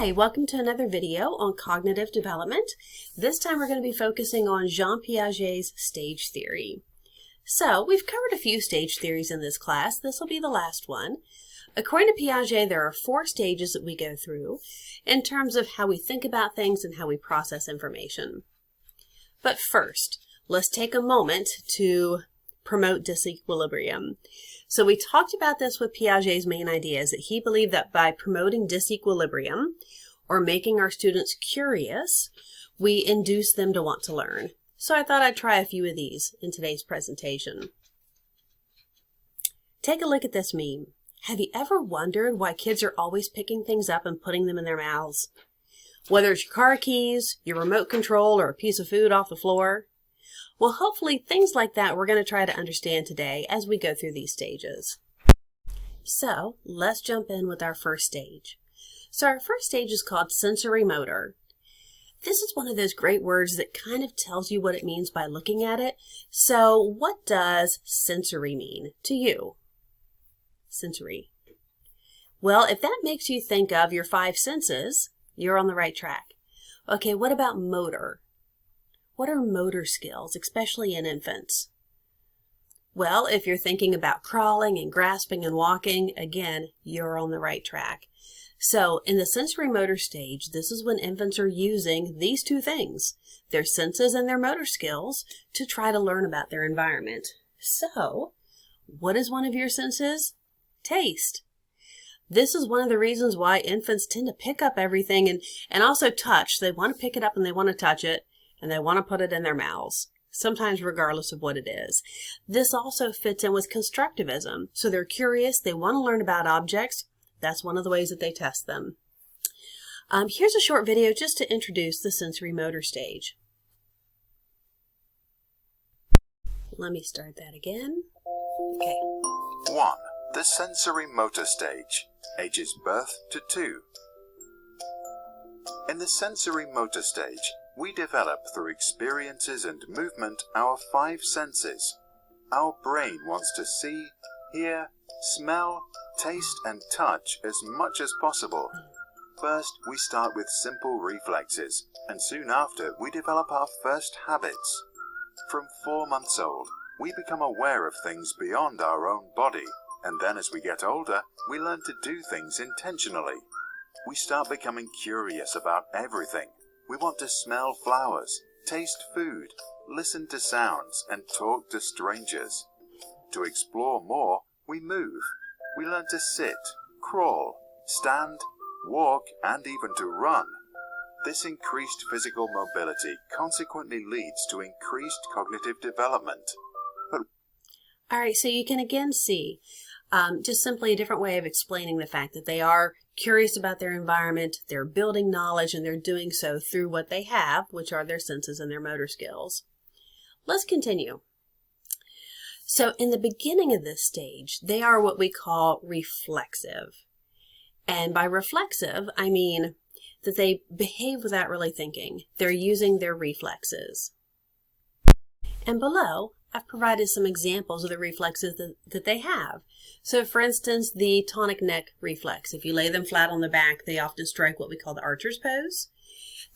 Hi, welcome to another video on cognitive development. This time we're going to be focusing on Jean Piaget's stage theory. So we've covered a few stage theories in this class. This will be the last one. According to Piaget, there are 4 stages that we go through in terms of how we think about things and how we process information. But first, let's take a moment to promote disequilibrium. So we talked about this with Piaget's main ideas, that he believed that by promoting disequilibrium or making our students curious, we induce them to want to learn. So I thought I'd try a few of these in today's presentation. Take a look at this meme. Have you ever wondered why kids are always picking things up and putting them in their mouths? Whether it's your car keys, your remote control, or a piece of food off the floor? Well, hopefully things like that we're going to try to understand today as we go through these stages. So let's jump in with our first stage. So our first stage is called sensory motor. This is one of those great words that kind of tells you what it means by looking at it. So what does sensory mean to you? Sensory. Well, if that makes you think of your 5 senses, you're on the right track. Okay, what about motor? What are motor skills, especially in infants? Well, if you're thinking about crawling and grasping and walking, again, you're on the right track. So in the sensory motor stage, this is when infants are using these 2 things, their senses and their motor skills, to try to learn about their environment. So, what is one of your senses? Taste. This is one of the reasons why infants tend to pick up everything and also touch. They want to pick it up and they want to touch it. And they want to put it in their mouths, sometimes regardless of what it is. This also fits in with constructivism. So they're curious, they want to learn about objects. That's one of the ways that they test them. Here's a short video just to introduce the sensory motor stage. Let me start that again. Okay. 1. The sensory motor stage, ages birth to 2. In the sensory motor stage, we develop through experiences and movement our 5 senses. Our brain wants to see, hear, smell, taste and touch as much as possible. First, we start with simple reflexes, and soon after we develop our first habits. From 4 months old, we become aware of things beyond our own body, and then as we get older, we learn to do things intentionally. We start becoming curious about everything. We want to smell flowers, taste food, listen to sounds, and talk to strangers. To explore more, we move. We learn to sit, crawl, stand, walk, and even to run. This increased physical mobility consequently leads to increased cognitive development. All right, so you can again see just simply a different way of explaining the fact that they are curious about their environment, they're building knowledge, and they're doing so through what they have, which are their senses and their motor skills. Let's continue. So in the beginning of this stage, they are what we call reflexive. And by reflexive, I mean that they behave without really thinking. They're using their reflexes. And below, I've provided some examples of the reflexes that they have. So for instance, the tonic neck reflex. If you lay them flat on the back, they often strike what we call the archer's pose.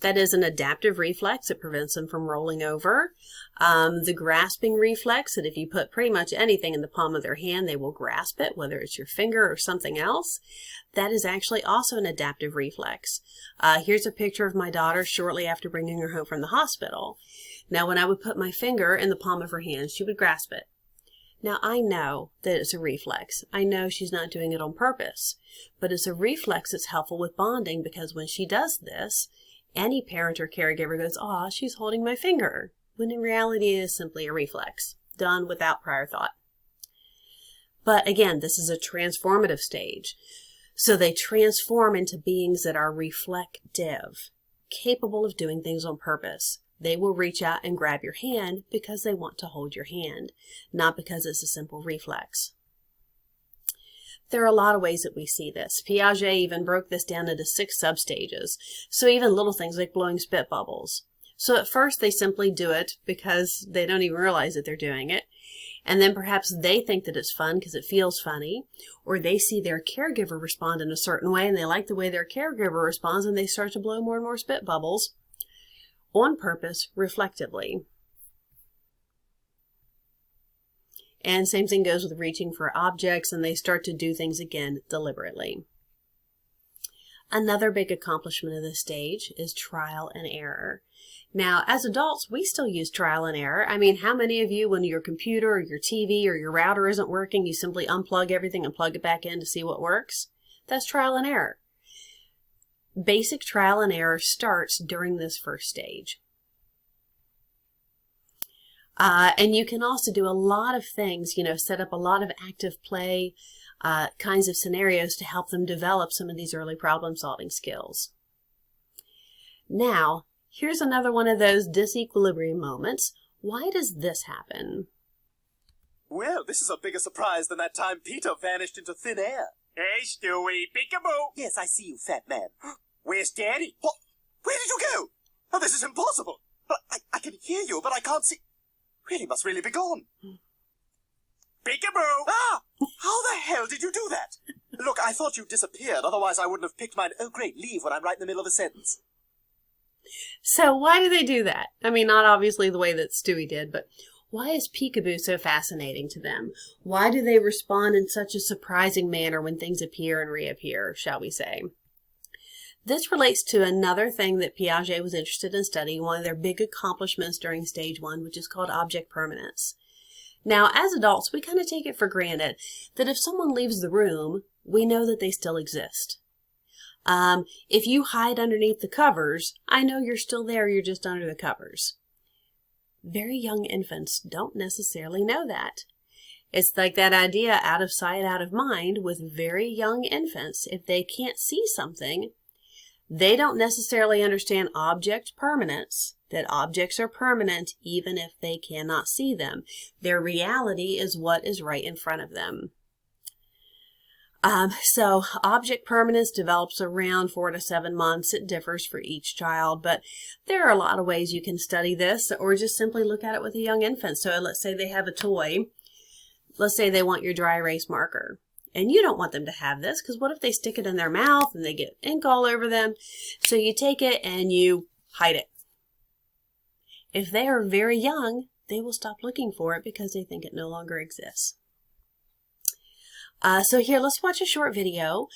That is an adaptive reflex. It prevents them from rolling over. The grasping reflex, that if you put pretty much anything in the palm of their hand, they will grasp it, whether it's your finger or something else. That is actually also an adaptive reflex. Here's a picture of my daughter shortly after bringing her home from the hospital. Now, when I would put my finger in the palm of her hand, she would grasp it. Now, I know that it's a reflex. I know she's not doing it on purpose, but it's a reflex that's helpful with bonding because when she does this, any parent or caregiver goes, "Aw, she's holding my finger," when in reality it is simply a reflex, done without prior thought. But again, this is a transformative stage. So they transform into beings that are reflective, capable of doing things on purpose. They will reach out and grab your hand because they want to hold your hand, not because it's a simple reflex. There are a lot of ways that we see this. Piaget even broke this down into 6 substages. So even little things like blowing spit bubbles. So at first they simply do it because they don't even realize that they're doing it. And then perhaps they think that it's fun because it feels funny, or they see their caregiver respond in a certain way and they like the way their caregiver responds and they start to blow more and more spit bubbles on purpose, reflectively. And same thing goes with reaching for objects, and they start to do things again deliberately. Another big accomplishment of this stage is trial and error. Now, as adults, we still use trial and error. I mean, how many of you, when your computer or your TV or your router isn't working, you simply unplug everything and plug it back in to see what works? That's trial and error. Basic trial and error starts during this first stage. And you can also do a lot of things, set up a lot of active play kinds of scenarios to help them develop some of these early problem-solving skills. Now, here's another one of those disequilibrium moments. Why does this happen? Well, this is a bigger surprise than that time Peter vanished into thin air. Hey, Stewie, peekaboo. Yes, I see you, fat man. Where's Daddy? What? Where did you go? Oh, this is impossible. I can hear you, but I can't see. Really, must really be gone. Peekaboo. Ah! How the hell did you do that? Look, I thought you disappeared. Otherwise, I wouldn't have picked mine. Oh, great, leave when I'm right in the middle of a sentence. So why do they do that? I mean, not obviously the way that Stewie did, but why is peekaboo so fascinating to them? Why do they respond in such a surprising manner when things appear and reappear, shall we say? This relates to another thing that Piaget was interested in studying, one of their big accomplishments during stage 1, which is called object permanence. Now, as adults, we kind of take it for granted that if someone leaves the room, we know that they still exist. If you hide underneath the covers, I know you're still there, you're just under the covers. Very young infants don't necessarily know that. It's like that idea, out of sight, out of mind, with very young infants. If they can't see something, they don't necessarily understand object permanence, that objects are permanent even if they cannot see them. Their reality is what is right in front of them. So object permanence develops around 4 to 7 months. It differs for each child, but there are a lot of ways you can study this, or just simply look at it with a young infant. So let's say they have a toy. Let's say they want your dry erase marker. And you don't want them to have this, because what if they stick it in their mouth and they get ink all over them? So you take it and you hide it. If they are very young, they will stop looking for it because they think it no longer exists. So here, let's watch a short video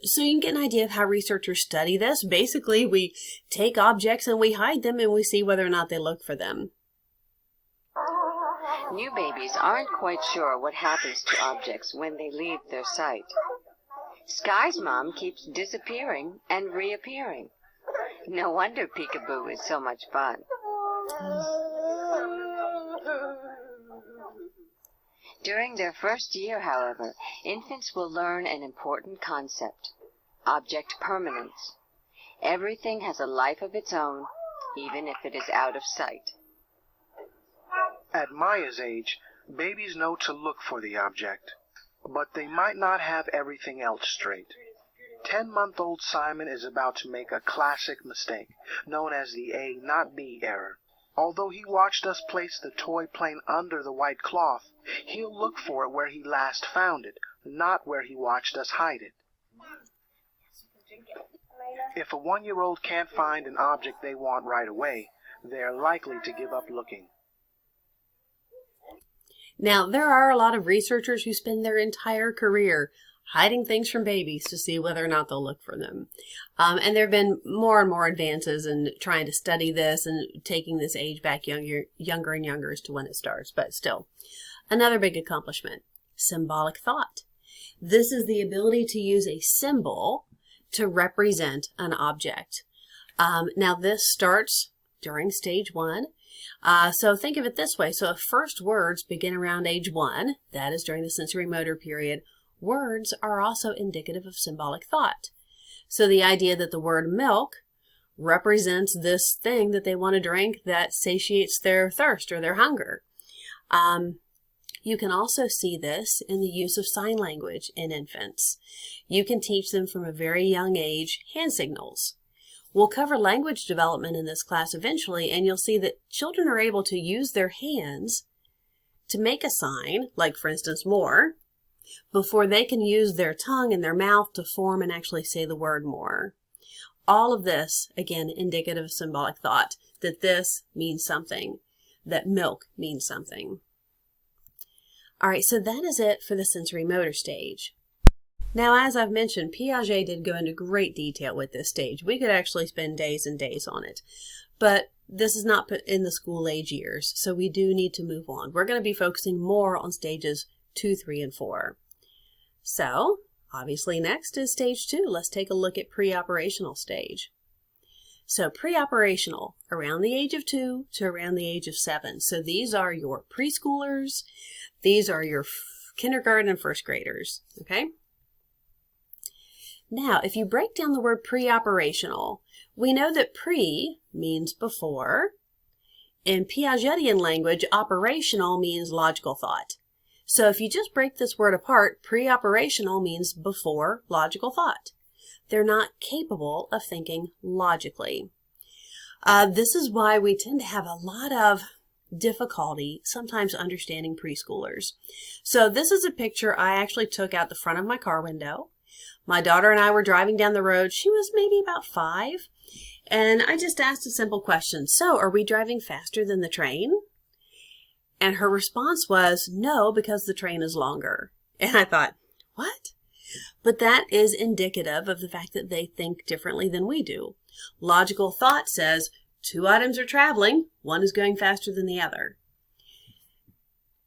so you can get an idea of how researchers study this. Basically, we take objects and we hide them and we see whether or not they look for them. New babies aren't quite sure what happens to objects when they leave their sight. Sky's mom keeps disappearing and reappearing. No wonder peekaboo is so much fun. During their first year, however, infants will learn an important concept: object permanence. Everything has a life of its own, even if it is out of sight. At Maya's age, babies know to look for the object, but they might not have everything else straight. 10-month-old Simon is about to make a classic mistake, known as the A not B error. Although he watched us place the toy plane under the white cloth, he'll look for it where he last found it, not where he watched us hide it. If a 1-year-old can't find an object they want right away, they're likely to give up looking. Now, there are a lot of researchers who spend their entire career hiding things from babies to see whether or not they'll look for them. And there have been more and more advances in trying to study this and taking this age back younger and younger as to when it starts. But still, another big accomplishment, symbolic thought. This is the ability to use a symbol to represent an object. Now, this starts during stage 1. So think of it this way. So if first words begin around age 1, that is during the sensory motor period, words are also indicative of symbolic thought. So the idea that the word milk represents this thing that they want to drink that satiates their thirst or their hunger. You can also see this in the use of sign language in infants. You can teach them from a very young age hand signals. We'll cover language development in this class eventually, and you'll see that children are able to use their hands to make a sign, like for instance more, before they can use their tongue and their mouth to form and actually say the word more. All of this, again, indicative of symbolic thought, that this means something, that milk means something. All right, so that is it for the sensory motor stage. Now, as I've mentioned, Piaget did go into great detail with this stage. We could actually spend days and days on it, but this is not in the school age years, so we do need to move on. We're going to be focusing more on stages 2, 3, and 4. So, obviously next is stage 2. Let's take a look at pre-operational stage. So pre-operational, around the age of 2 to around the age of 7. So these are your preschoolers, these are your kindergarten and first graders, okay? Now, if you break down the word pre-operational, we know that pre means before. In Piagetian language, operational means logical thought. So if you just break this word apart, pre-operational means before logical thought. They're not capable of thinking logically. This is why we tend to have a lot of difficulty sometimes understanding preschoolers. So this is a picture I actually took out the front of my car window. My daughter and I were driving down the road. She was maybe about 5. And I just asked a simple question. So, are we driving faster than the train? And her response was, no, because the train is longer. And I thought, what? But that is indicative of the fact that they think differently than we do. Logical thought says 2 items are traveling, one is going faster than the other.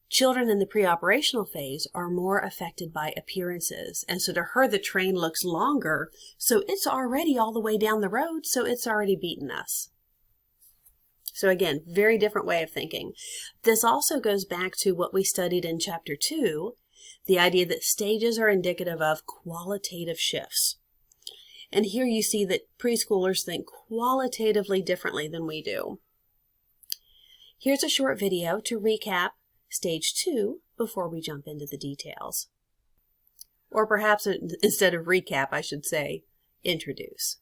Children in the pre-operational phase are more affected by appearances. And so to her, the train looks longer, so it's already all the way down the road, so it's already beaten us. So again, very different way of thinking. This also goes back to what we studied in Chapter 2, the idea that stages are indicative of qualitative shifts. And here you see that preschoolers think qualitatively differently than we do. Here's a short video to recap Stage 2 before we jump into the details. Or perhaps instead of recap, I should say, introduce.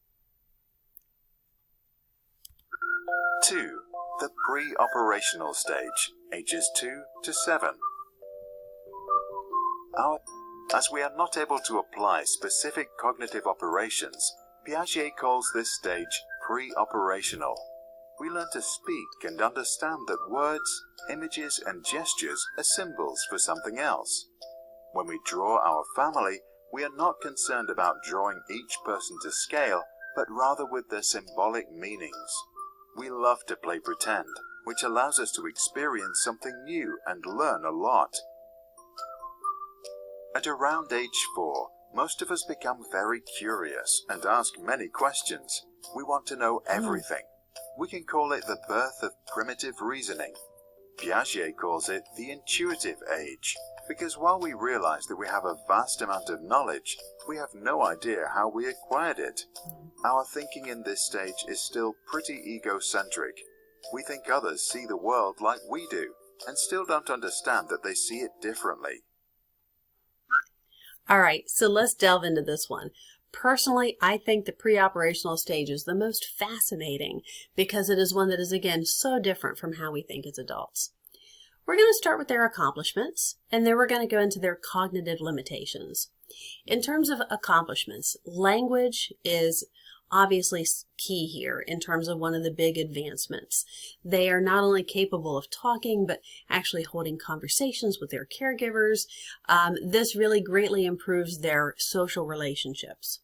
2. The pre-operational stage, ages 2 to 7. As we are not able to apply specific cognitive operations, Piaget calls this stage pre-operational. We learn to speak and understand that words, images, and gestures are symbols for something else. When we draw our family, we are not concerned about drawing each person to scale, but rather with their symbolic meanings. We love to play pretend, which allows us to experience something new and learn a lot. At around age 4, most of us become very curious and ask many questions. We want to know everything. We can call it the birth of primitive reasoning. Piaget calls it the intuitive age, because while we realize that we have a vast amount of knowledge, we have no idea how we acquired it. Our thinking in this stage is still pretty egocentric. We think others see the world like we do, and still don't understand that they see it differently. All right, so let's delve into this one. Personally, I think the pre-operational stage is the most fascinating because it is one that is, again, so different from how we think as adults. We're going to start with their accomplishments, and then we're going to go into their cognitive limitations. In terms of accomplishments, language is obviously key here in terms of one of the big advancements. They are not only capable of talking, but actually holding conversations with their caregivers. This really greatly improves their social relationships.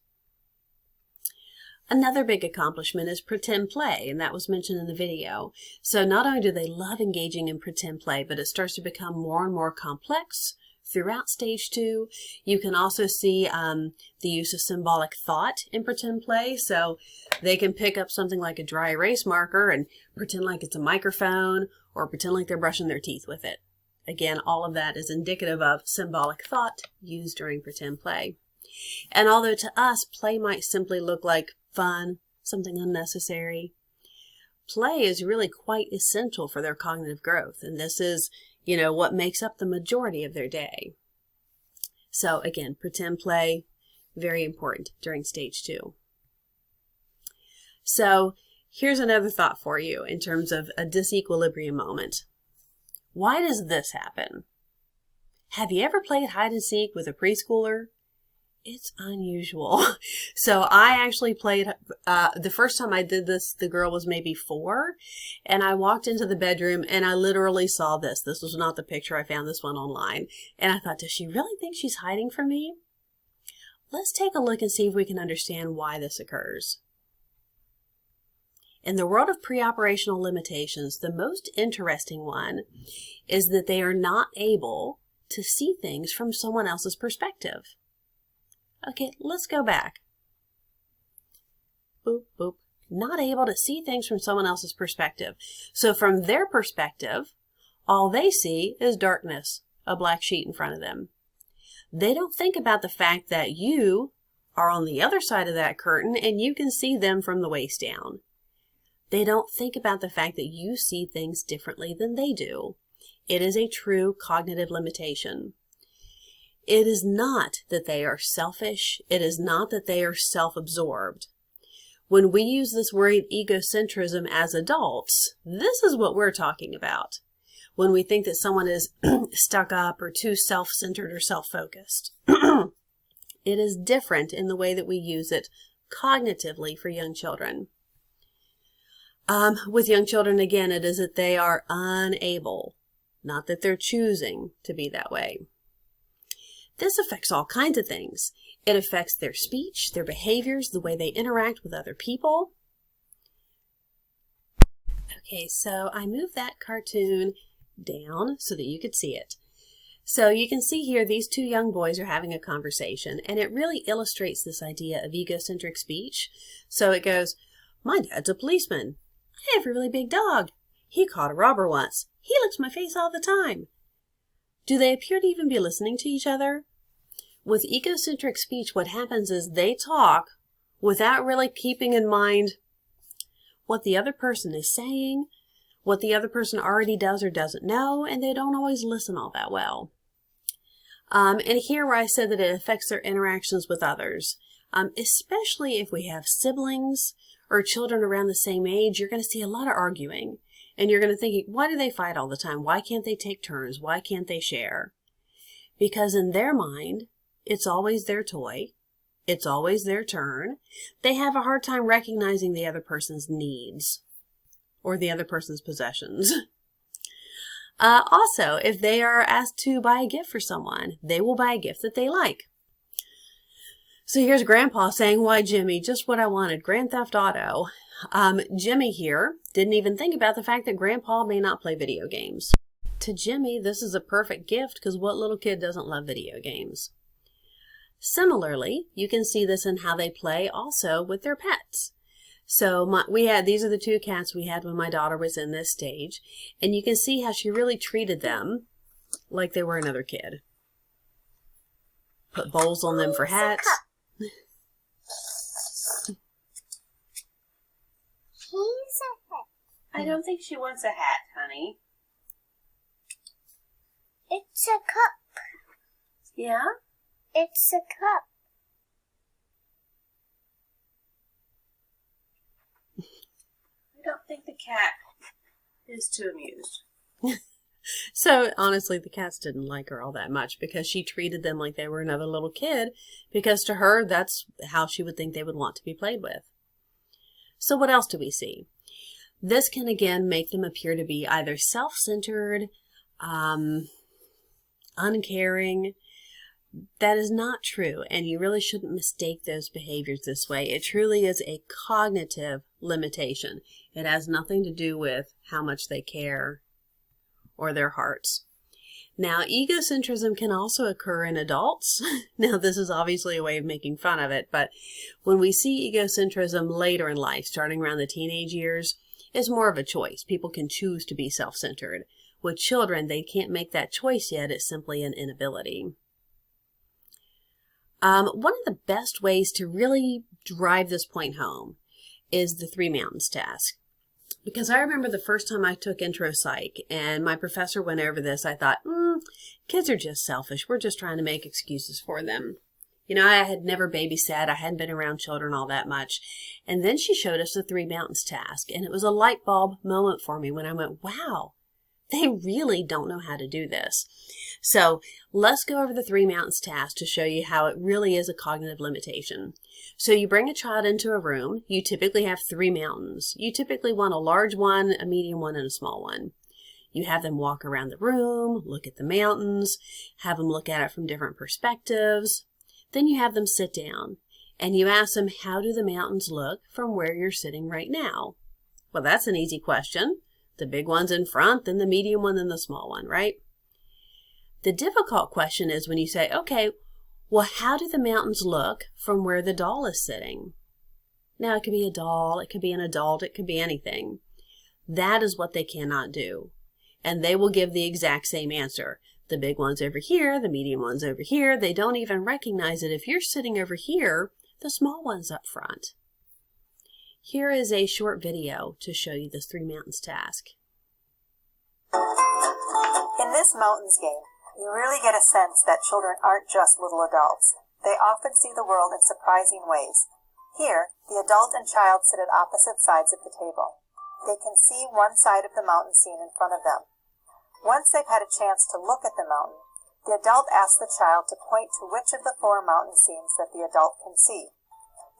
Another big accomplishment is pretend play, and that was mentioned in the video. So not only do they love engaging in pretend play, but it starts to become more and more complex throughout stage 2. You can also see the use of symbolic thought in pretend play. So they can pick up something like a dry erase marker and pretend like it's a microphone, or pretend like they're brushing their teeth with it. Again, all of that is indicative of symbolic thought used during pretend play. And although to us, play might simply look like fun, something unnecessary, play is really quite essential for their cognitive growth. And this is, what makes up the majority of their day. So again, pretend play, very important during stage 2. So here's another thought for you in terms of a disequilibrium moment. Why does this happen? Have you ever played hide and seek with a preschooler? It's unusual. So I actually played, the first time I did this, the girl was maybe 4, and I walked into the bedroom and I literally saw this. This was not the picture. I found this one online. And I thought, does she really think she's hiding from me? Let's take a look and see if we can understand why this occurs. In the world of preoperational limitations, the most interesting one is that they are not able to see things from someone else's perspective. Okay, let's go back. Boop, boop. Not able to see things from someone else's perspective. So from their perspective, all they see is darkness, a black sheet in front of them. They don't think about the fact that you are on the other side of that curtain and you can see them from the waist down. They don't think about the fact that you see things differently than they do. It is a true cognitive limitation. It is not that they are selfish. It is not that they are self-absorbed. When we use this word egocentrism as adults, this is what we're talking about. When we think that someone is stuck up or too self-centered or self-focused. It is different in the way that we use it cognitively for young children. With young children, again, it is that they are unable, not that they're choosing to be that way. This affects all kinds of things. It affects their speech, their behaviors, the way they interact with other people. Okay, so I moved that cartoon down so that you could see it. So you can see here these 2 young boys are having a conversation, and it really illustrates this idea of egocentric speech. So it goes, my dad's a policeman. I have a really big dog. He caught a robber once. He licks my face all the time. Do they appear to even be listening to each other? With egocentric speech, what happens is they talk without really keeping in mind what the other person is saying, what the other person already does or doesn't know, and they don't always listen all that well. And here where I said that it affects their interactions with others, especially if we have siblings or children around the same age, you're going to see a lot of arguing. And you're going to think, why do they fight all the time? Why can't they take turns? Why can't they share? Because in their mind, it's always their toy. It's always their turn. They have a hard time recognizing the other person's needs or the other person's possessions. Also, if they are asked to buy a gift for someone, they will buy a gift that they like. So here's Grandpa saying, why, Jimmy, just what I wanted, Grand Theft Auto. Jimmy here didn't even think about the fact that Grandpa may not play video games. To Jimmy, this is a perfect gift because what little kid doesn't love video games? Similarly, you can see this in how they play also with their pets. So these are the 2 cats we had when my daughter was in this stage, and you can see how she really treated them like they were another kid. Put bowls on them for hats. I don't think she wants a hat, honey. It's a cup. Yeah? It's a cup. I don't think the cat is too amused. So, honestly, the cats didn't like her all that much because she treated them like they were another little kid because to her, that's how she would think they would want to be played with. So what else do we see? This can, again, make them appear to be either self-centered, uncaring. That is not true, and you really shouldn't mistake those behaviors this way. It truly is a cognitive limitation. It has nothing to do with how much they care or their hearts. Now, egocentrism can also occur in adults. Now, this is obviously a way of making fun of it, but when we see egocentrism later in life, starting around the teenage years, it's more of a choice. People can choose to be self-centered. With children, they can't make that choice yet. It's simply an inability. One of the best ways to really drive this point home is the 3 mountains task. Because I remember the first time I took intro psych and my professor went over this, I thought, kids are just selfish. We're just trying to make excuses for them. You know, I had never babysat. I hadn't been around children all that much. And then she showed us the 3 mountains task. And it was a light bulb moment for me when I went, wow, They really don't know how to do this. So let's go over the 3 mountains task to show you how it really is a cognitive limitation. So you bring a child into a room. You typically have 3 mountains. You typically want a large one, a medium one, and a small one. You have them walk around the room, look at the mountains, have them look at it from different perspectives. Then you have them sit down and you ask them, how do the mountains look from where you're sitting right now? Well, that's an easy question. The big one's in front, then the medium one, then the small one, right? The difficult question is when you say, okay, well, how do the mountains look from where the doll is sitting? Now, it could be a doll, it could be an adult, it could be anything. That is what they cannot do. And they will give the exact same answer. The big one's over here, the medium one's over here. They don't even recognize that if you're sitting over here, the small one's up front. Here is a short video to show you this 3 mountains task. In this mountains game, you really get a sense that children aren't just little adults. They often see the world in surprising ways. Here, the adult and child sit at opposite sides of the table. They can see one side of the mountain scene in front of them. Once they've had a chance to look at the mountain, the adult asks the child to point to which of the 4 mountain scenes that the adult can see.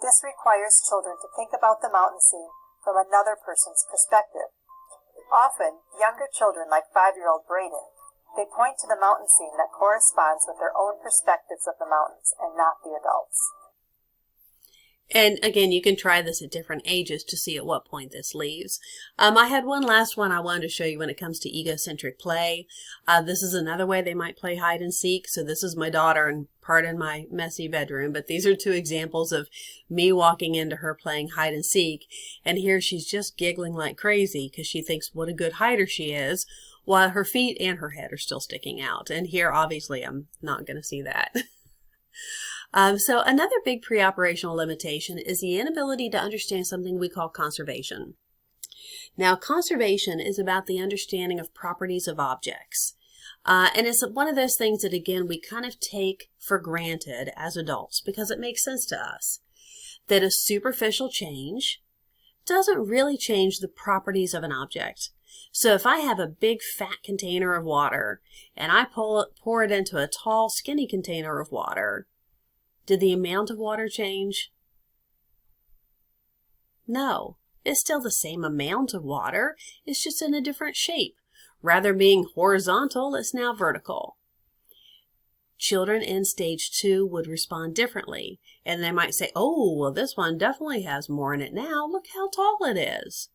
This requires children to think about the mountain scene from another person's perspective. Often, younger children like 5-year-old Braden, they point to the mountain scene that corresponds with their own perspectives of the mountains and not the adults. And again, you can try this at different ages to see at what point this leaves. I had one last one I wanted to show you when it comes to egocentric play. This is another way they might play hide and seek. So this is my daughter, and pardon my messy bedroom, but these are 2 examples of me walking into her playing hide and seek. And here she's just giggling like crazy because she thinks what a good hider she is, while her feet and her head are still sticking out. And here, obviously, I'm not going to see that. So another big pre-operational limitation is the inability to understand something we call conservation. Now, conservation is about the understanding of properties of objects. And it's one of those things that, again, we kind of take for granted as adults because it makes sense to us. That a superficial change doesn't really change the properties of an object. So if I have a big fat container of water and I pour it into a tall skinny container of water, did the amount of water change? No, it's still the same amount of water. It's just in a different shape. Rather being horizontal, it's now vertical. Children in stage 2 would respond differently. And they might say, oh, well, this one definitely has more in it now. Look how tall it is.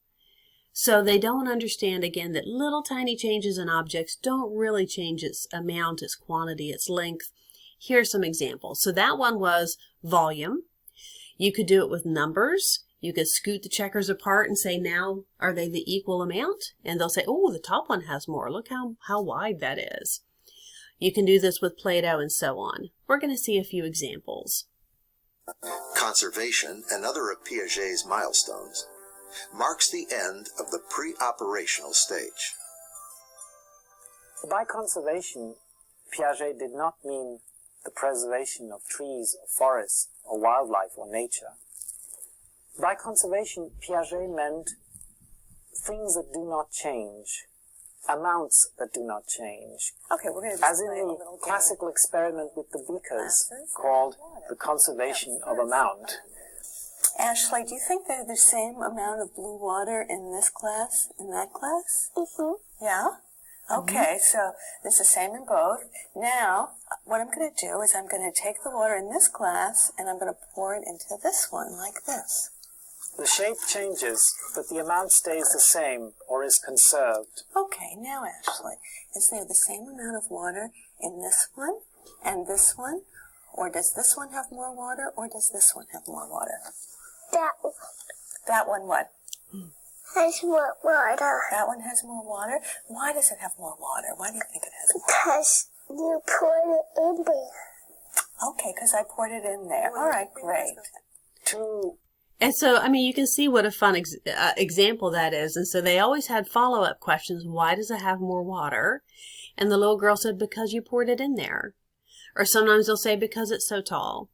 So they don't understand, again, that little tiny changes in objects don't really change its amount, its quantity, its length. Here are some examples. So that one was volume. You could do it with numbers. You could scoot the checkers apart and say, now, are they the equal amount? And they'll say, oh, the top one has more. Look how wide that is. You can do this with Play-Doh and so on. We're going to see a few examples. Conservation, another of Piaget's milestones, marks the end of the pre-operational stage. By conservation, Piaget did not mean the preservation of trees, or forests, or wildlife, or nature. By conservation, Piaget meant things that do not change, amounts that do not change. Okay, we're going to as in the classical experiment with the beakers called the conservation of amount. Ashley, do you think they're the same amount of blue water in this class, in that class? Mm-hmm. Yeah? Okay, so it's the same in both. Now, what I'm going to do is I'm going to take the water in this glass and I'm going to pour it into this one like this. The shape changes, but the amount stays the same or is conserved. Okay, now Ashley, is there the same amount of water in this one and this one? Or does this one have more water or does this one have more water? That one That one what? has more water. That one has more water? Why does it have more water? Why do you think it has more? Because you poured it in there. Okay, because I poured it in there. All right, great. And so, I mean, you can see what a fun example that is. And so they always had follow-up questions. Why does it have more water? And the little girl said, because you poured it in there. Or sometimes they'll say, because it's so tall.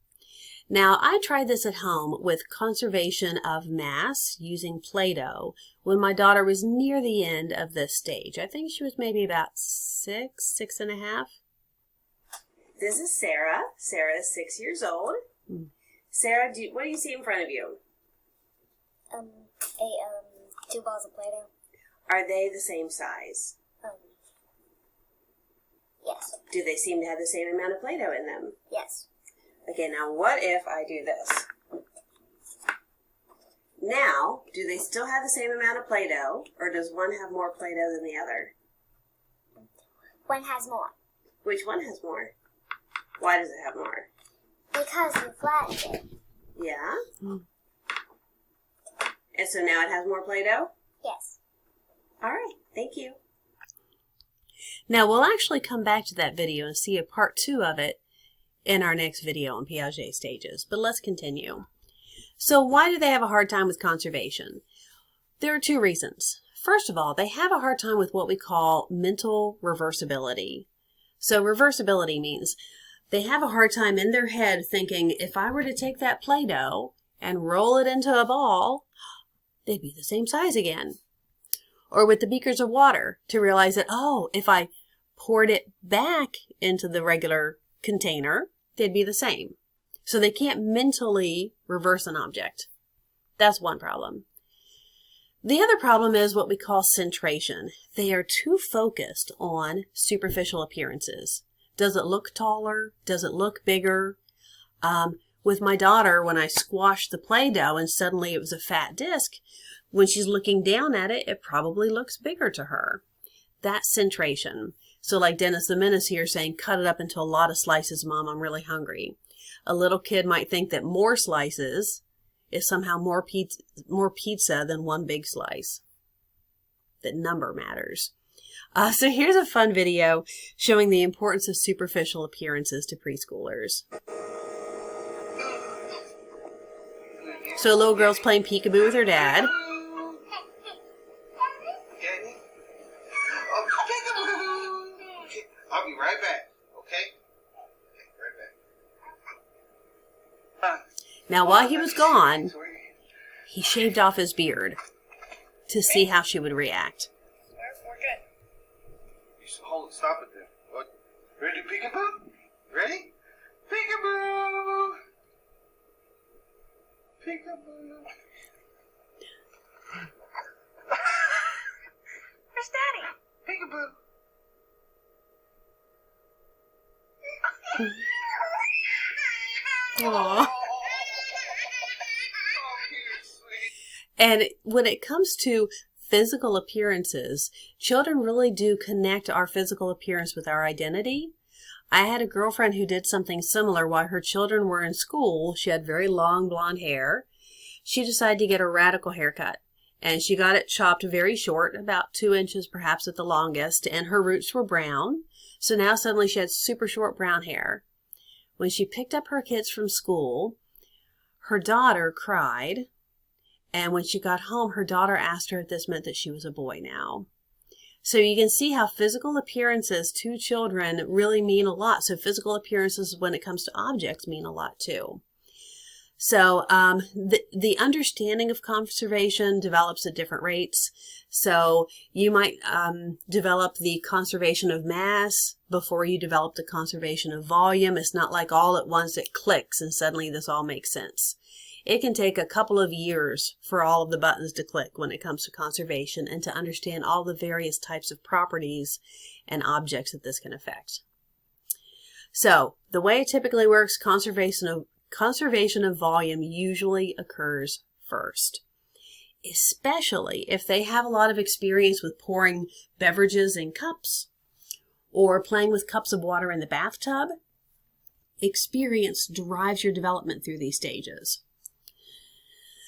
Now, I tried this at home with conservation of mass using Play-Doh when my daughter was near the end of this stage. I think she was maybe about 6 and a half. This is Sarah. Sarah is 6 years old. Sarah, what do you see in front of you? Two balls of Play-Doh. Are they the same size? Yes. Do they seem to have the same amount of Play-Doh in them? Yes. Okay, now what if I do this? Now, do they still have the same amount of Play-Doh, or does one have more Play-Doh than the other? One has more. Which one has more? Why does it have more? Because you flattened it. Yeah? And so now it has more Play-Doh? Yes. All right, thank you. Now, we'll actually come back to that video and see a part 2 of it in our next video on Piaget stages, but let's continue. So why do they have a hard time with conservation? There are 2 reasons. First of all, they have a hard time with what we call mental reversibility. So reversibility means they have a hard time in their head thinking, if I were to take that Play-Doh and roll it into a ball, they'd be the same size again. Or with the beakers of water, to realize that, oh, if I poured it back into the regular container, they'd be the same. So they can't mentally reverse an object. That's one problem. The other problem is what we call centration. They are too focused on superficial appearances. Does it look taller? Does it look bigger? With my daughter, when I squashed the Play-Doh and suddenly it was a fat disc, when she's looking down at it, it probably looks bigger to her. That's centration. So like Dennis the Menace here saying, cut it up into a lot of slices, Mom, I'm really hungry. A little kid might think that more slices is somehow more pizza than one big slice. That number matters. So here's a fun video showing the importance of superficial appearances to preschoolers. So a little girl's playing peekaboo with her dad. I'll be right back, okay? Right back. Now, while he was gone, he shaved off his beard to see how she would react. We're good. Hold it, stop it there. What? Ready, peekaboo? Ready? Peekaboo! Peekaboo! Where's Daddy? Peekaboo! Aww. And when it comes to physical appearances, children really do connect our physical appearance with our identity. I had a girlfriend who did something similar while her children were in school. She had very long blonde hair. She decided to get a radical haircut, and she got it chopped very short, about 2 inches perhaps at the longest, and her roots were brown. So now suddenly she had super short brown hair. When she picked up her kids from school, her daughter cried. And when she got home, her daughter asked her if this meant that she was a boy now. So you can see how physical appearances to children really mean a lot. So physical appearances when it comes to objects mean a lot too. So the understanding of conservation develops at different rates. So you might develop the conservation of mass before you develop the conservation of volume. It's not like all at once it clicks and suddenly this all makes sense. It can take a couple of years for all of the buttons to click when it comes to conservation and to understand all the various types of properties and objects that this can affect. So the way it typically works, conservation of volume usually occurs first, especially if they have a lot of experience with pouring beverages in cups or playing with cups of water in the bathtub. Experience drives your development through these stages.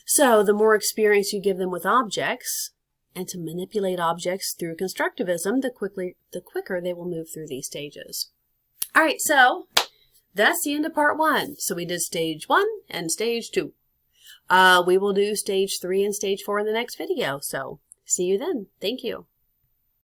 So the more experience you give them with objects and to manipulate objects through constructivism, the quicker they will move through these stages. All right, so that's the end of part 1. So we did stage 1 and stage 2. We will do stage 3 and stage 4 in the next video. So see you then. Thank you.